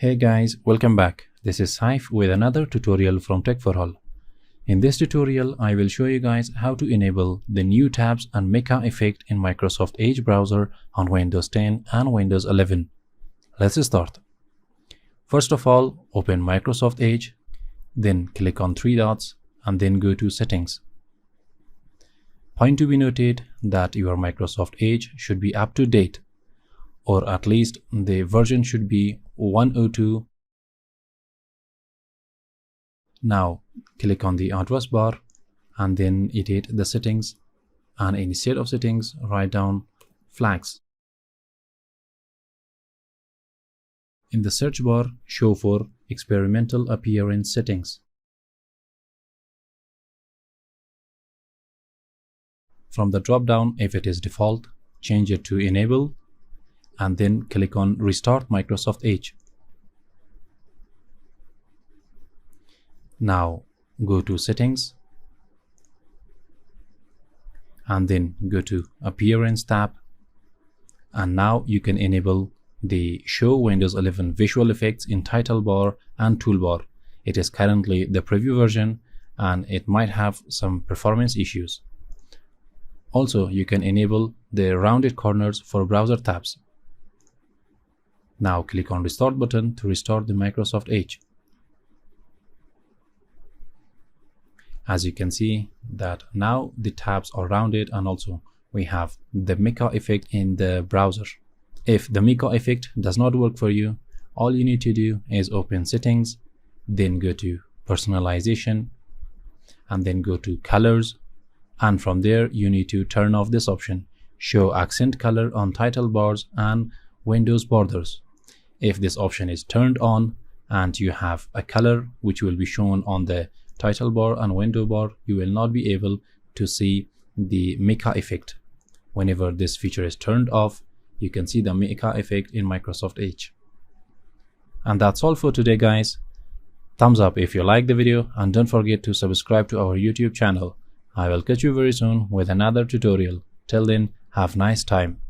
Hey guys, welcome back. This is Saif with another tutorial from TechForAll. In this tutorial, I will show you guys how to enable the new tabs and Mica effect in Microsoft Edge browser on Windows 10 and Windows 11. Let's start. First of all, open Microsoft Edge, then click on three dots and then go to Settings. Point to be noted that your Microsoft Edge should be up to date, or at least the version should be 102. Now click on the address bar and then edit the settings, and instead of settings write down flags. In the search bar, show for experimental appearance settings. From the drop down, if it is default, change it to enable and then click on Restart Microsoft Edge. Now go to Settings and then go to Appearance tab, and now you can enable the Show Windows 11 visual effects in title bar and toolbar. It is currently the preview version and it might have some performance issues. Also, you can enable the rounded corners for browser tabs. Now click on Restart button to restart the Microsoft Edge. As you can see that now the tabs are rounded, and also we have the Mica effect in the browser. If the Mica effect does not work for you, all you need to do is open Settings, then go to Personalization and then go to Colors, and from there you need to turn off this option, Show Accent Color on title bars and Windows borders. If this option is turned on and you have a color which will be shown on the title bar and window bar, you will not be able to see the Mica effect. Whenever this feature is turned off, you can see the Mica effect in Microsoft Edge. And that's all for today guys. Thumbs up if you like the video, and don't forget to subscribe to our YouTube channel. I will catch you very soon with another tutorial. Till then, have a nice time.